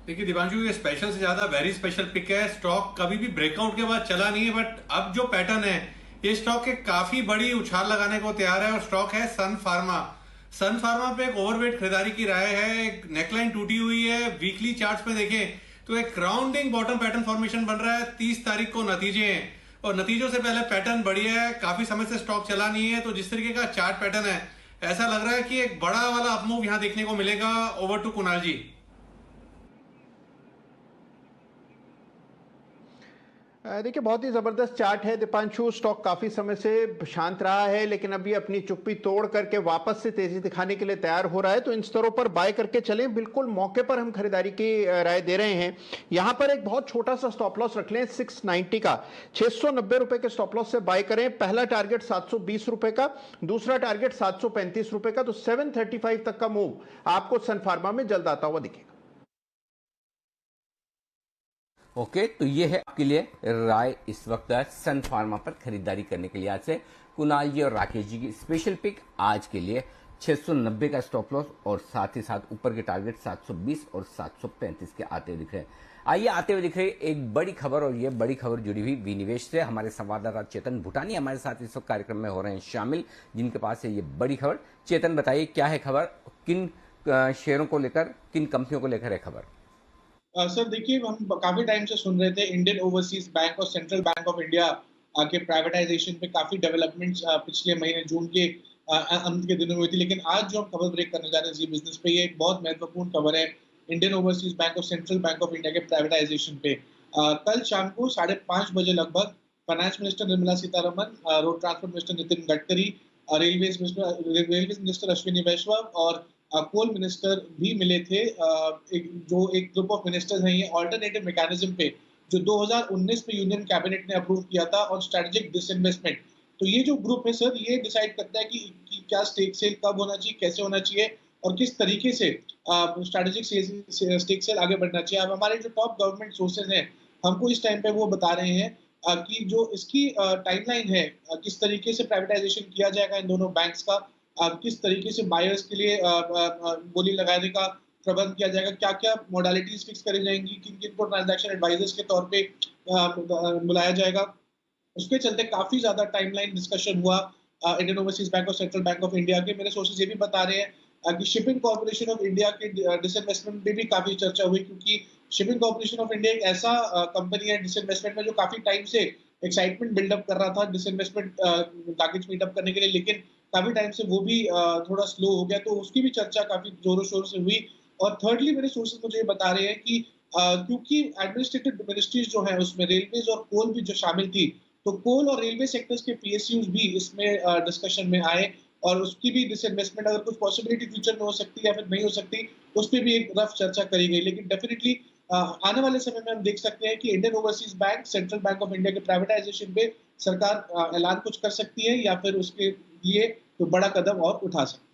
देखिए दीपांशु, ये स्पेशल से ज्यादा वेरी स्पेशल पिक है। स्टॉक कभी भी ब्रेकआउट के बाद चला नहीं है, बट अब जो पैटर्न है, ये स्टॉक एक काफी बड़ी उछाल लगाने को तैयार है। और स्टॉक है सन फार्मा। सन फार्मा पे एक ओवरवेट खरीदारी की राय है। एक नेकलाइन टूटी हुई है। वीकली चार्ट्स पे देखें तो एक राउंडिंग बॉटम पैटर्न फॉर्मेशन बन रहा है। 30 तारीख को नतीजे हैं और नतीजों से पहले पैटर्न बढ़िया है। काफी समय से स्टॉक चला नहीं है, तो जिस तरीके का चार्ट पैटर्न है, ऐसा लग रहा है कि एक बड़ा वाला अपमूव यहां देखने को मिलेगा। ओवर टू कुणाल जी। देखिए, बहुत ही ज़बरदस्त चार्ट है दीपांशु। स्टॉक काफ़ी समय से शांत रहा है, लेकिन अभी अपनी चुप्पी तोड़ करके वापस से तेज़ी दिखाने के लिए तैयार हो रहा है। तो इन स्तरों पर बाय करके चलें, बिल्कुल मौके पर हम खरीदारी की राय दे रहे हैं। यहाँ पर एक बहुत छोटा सा स्टॉप लॉस रख लें 690 का। 690 रुपए के स्टॉप लॉस से बाय करें। पहला टारगेट 720 रुपए का, दूसरा टारगेट 735 रुपए का। तो 735 तक का मूव आपको सन फार्मा में जल्द आता हुआ दिखेगा। ओके, तो ये है आपके लिए राय इस वक्त सन फार्मा पर खरीदारी करने के लिए। आज से कुणाल जी और राकेश जी की स्पेशल पिक आज के लिए 690 का स्टॉप लॉस और साथ ही साथ ऊपर के टारगेट 720 और 735 के आते हुए दिख रहे हैं। आइए आते हुए दिख रही एक बड़ी खबर, और ये बड़ी खबर जुड़ी हुई विनिवेश से। हमारे संवाददाता चेतन भूटानी हमारे साथ इस वक्त कार्यक्रम में हो रहे हैं शामिल, जिनके पास है ये बड़ी खबर। चेतन, बताइए क्या है खबर, किन शेयरों को लेकर, किन कंपनियों को लेकर है खबर? सर देखिए, हम काफी टाइम से सुन रहे थे इंडियन ओवरसीज बैंक और सेंट्रल बैंक ऑफ इंडिया के प्राइवेटाइजेशन पे काफी डेवलपमेंट्स पिछले महीने जून के अंत के दिनों में हुई थी। लेकिन आज जो हम खबर ब्रेक करने जा रहे हैं जी बिजनेस पे, ये एक बहुत महत्वपूर्ण खबर है इंडियन ओवरसीज बैंक और सेंट्रल बैंक ऑफ इंडिया के प्राइवेटाइजेशन पे। कल शाम को 5:30 बजे लगभग finance minister Nirmala Sitharaman, road transport minister Nitin Gadkari, railway minister Ashwini Vaishnaw और कोल मिनिस्टर भी मिले थे। एक ग्रुप ऑफ मिनिस्टर्स हैं, ये ऑल्टरनेटिव मैकेनिज्म पे जो 2019 में यूनियन कैबिनेट ने अप्रूव किया था और स्ट्रेटेजिक डिसइन्वेस्टमेंट। तो ये जो ग्रुप है सर, ये डिसाइड करता है कि क्या स्टेक सेल कब होना चाहिए, कैसे होना चाहिए और किस तरीके से स्ट्रेटेजिक स्टेक सेल आगे बढ़ना चाहिए। अब हमारे जो टॉप गवर्नमेंट सोर्सेज हैं, हमको इस टाइम पे वो बता रहे हैं कि जो इसकी टाइमलाइन है, किस तरीके से प्राइवेटाइजेशन किया जाएगा इन दोनों बैंक्स का, किस तरीके से बायर्स के लिए बोली लगाने का प्रबंध किया जाएगा, क्या क्या मॉडलिटीज फिक्स करी जाएंगी, किन किन को ट्रांजैक्शन एडवाइजर्स के तौर पे बुलाया जाएगा। उसके चलते काफी ज्यादा टाइमलाइन डिस्कशन हुआ इंडियन ओवरसीज बैंक और सेंट्रल बैंक ऑफ इंडिया के। मेरे सोर्सेज ये भी बता रहे हैं कि शिपिंग कॉर्पोरेशन ऑफ इंडिया के डिसइन्वेस्टमेंट में भी काफी चर्चा हुई, क्योंकि शिपिंग कॉर्पोरेशन ऑफ इंडिया एक ऐसा कंपनी है डिसइन्वेस्टमेंट में जो काफी टाइम से एक्साइटमेंट बिल्डअप कर रहा था डिसइन्वेस्टमेंट टारगेट्स मीटअप करने के लिए, लेकिन काफी टाइम से वो भी थोड़ा स्लो हो गया। तो उसकी भी चर्चा काफी जोरों शोरों से हुई। और थर्डली मेरे सोर्सेज मुझे ये बता रहे हैं कि क्योंकि एडमिनिस्ट्रेटिव मिनिस्ट्रीज जो है उसमें रेलवेज और कोल भी जो शामिल थी, तो कोल और रेलवे सेक्टर्स के पीएसयूज भी इसमें डिस्कशन में आए और उसकी भी डिसइन्वेस्टमेंट अगर कुछ पॉसिबिलिटी फ्यूचर में हो सकती है या फिर नहीं हो सकती, उस पर भी एक रफ चर्चा करी गई। लेकिन डेफिनेटली आने वाले समय में हम देख सकते हैं कि Indian overseas bank, central bank of India के प्राइवेटाइजेशन पे सरकार ऐलान कुछ कर सकती है या फिर उसके लिए तो बड़ा कदम और उठा सकते।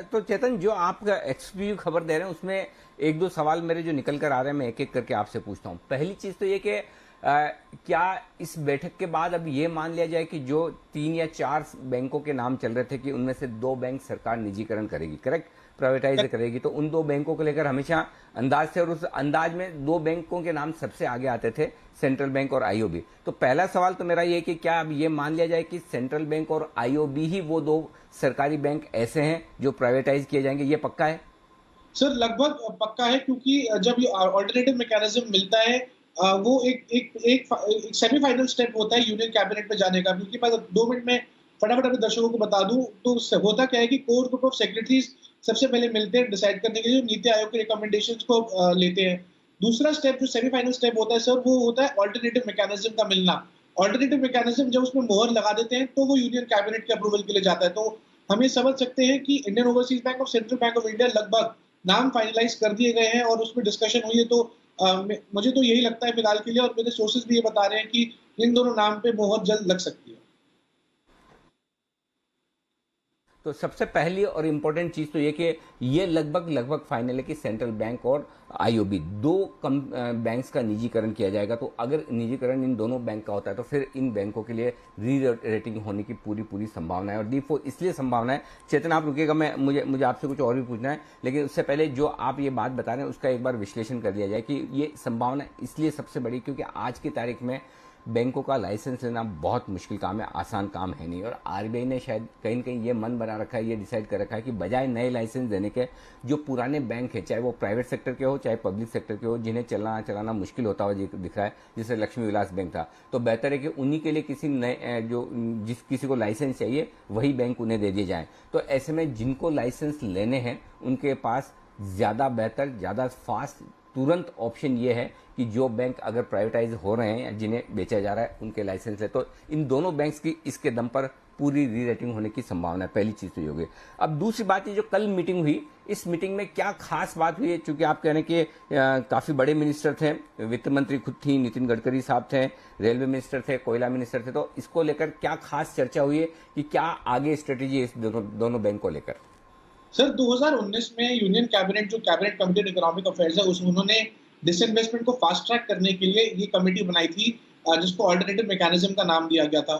तो चेतन, जो आप एक्सक्लूसिव खबर दे रहे हैं उसमें एक दो सवाल मेरे जो निकल कर आ रहे हैं, मैं एक एक करके आपसे पूछता हूं। पहली चीज तो ये कि क्या इस बैठक के बाद अब ये मान लिया जाए कि जो 3 या 4 बैंकों के नाम चल रहे थे कि उनमें से 2 बैंक सरकार निजीकरण करेगी, करेक्ट, प्राइवेटाइज करेगी, तो उन 2 बैंकों को लेकर हमेशा अंदाज थे और उस अंदाज में 2 बैंकों के नाम सबसे आगे आते थे, सेंट्रल बैंक और आईओबी। तो पहला सवाल तो मेरा ये कि क्या अब ये मान लिया जाए कि सेंट्रल बैंक और आईओबी ही वो 2 सरकारी बैंक ऐसे हैं जो प्राइवेटाइज किए जाएंगे, ये पक्का है? सर लगभग पक्का है, क्योंकि जब ये ऑल्टरनेटिव मैकेनिज्म मिलता है, वो एक सेमीफाइनल स्टेप होता है यूनियन कैबिनेट में जाने का। क्योंकि मैं 2 मिनट में फटाफट अपने दर्शकों को बता दूं तो होता क्या है कि कोर ग्रुप ऑफ सेक्रेटरीज सबसे पहले मिलते हैं डिसाइड करने के लिए, नीति आयोग के रिकमेंडेशंस को लेते हैं। दूसरा स्टेप जो सेमीफाइनल स्टेप होता है सर, वो होता है ऑल्टरनेटिव मैकेनिज्म का मिलना। ऑल्टरनेटिव मैकेनिज्म जब उसमें मोहर लगा देते हैं तो वो यूनियन कैबिनेट के अप्रूवल के लिए जाता है। तो हम ये समझ सकते हैं कि इंडियन ओवरसीज बैंक और सेंट्रल बैंक ऑफ इंडिया लगभग नाम फाइनलाइज कर दिए गए हैं और उसमें डिस्कशन हुई है। तो मुझे तो यही लगता है फिलहाल के लिए, और मेरे सोर्सेज भी ये बता रहे हैं कि इन दोनों नाम पे मोहर जल्द लग सकती है। तो सबसे पहली और इम्पोर्टेंट चीज तो ये कि ये लगभग फाइनल है कि सेंट्रल बैंक और आईओबी दो बैंक्स का निजीकरण किया जाएगा। तो अगर निजीकरण इन दोनों बैंक का होता है तो फिर इन बैंकों के लिए री रेटिंग होने की पूरी संभावना है। और डी फोर इसलिए संभावना है, चेतन आप रुकिएगा, मुझे आपसे कुछ और भी पूछना है, लेकिन उससे पहले जो आप ये बात बता रहे हैं उसका एक बार विश्लेषण कर लिया जाए कि ये संभावना इसलिए सबसे बड़ी क्योंकि आज की तारीख में बैंकों का लाइसेंस लेना बहुत मुश्किल काम है, आसान काम है नहीं। और आरबीआई ने शायद कहीं न कहीं ये मन बना रखा है, ये डिसाइड कर रखा है कि बजाय नए लाइसेंस देने के जो पुराने बैंक है, चाहे वो प्राइवेट सेक्टर के हो चाहे पब्लिक सेक्टर के हो, जिन्हें चलाना मुश्किल होता हुआ दिख रहा है, जैसे लक्ष्मी विलास बैंक था, तो बेहतर है कि उन्हीं के लिए किसी नए किसी को लाइसेंस चाहिए वही बैंक उन्हें दे दिए जाए। तो ऐसे में जिनको लाइसेंस लेने हैं उनके पास ज़्यादा बेहतर, ज़्यादा फास्ट, तुरंत ऑप्शन ये है कि जो बैंक अगर प्राइवेटाइज हो रहे हैं या जिन्हें बेचा जा रहा है उनके लाइसेंस है। तो इन दोनों बैंक्स की इसके दम पर पूरी री रेटिंग होने की संभावना है। पहली चीज तो ये होगी। अब दूसरी बात, ये जो कल मीटिंग हुई, इस मीटिंग में क्या खास बात हुई है? चूंकि आप कह रहे हैं कि काफी बड़े मिनिस्टर थे, वित्त मंत्री खुद थी, नितिन गडकरी साहब थे, रेलवे मिनिस्टर थे, कोयला मिनिस्टर थे, तो इसको लेकर क्या खास चर्चा हुई है कि क्या आगे स्ट्रेटेजी इस दोनों बैंक को लेकर? सर 2019 में यूनियन कैबिनेट, जो cabinet committee on economic affairs है, उन्होंने डिसइन्वेस्टमेंट को फास्ट ट्रैक करने के लिए ये कमेटी बनाई थी, जिसको ऑल्टरनेटिव मैकेनिज्म का नाम दिया गया था।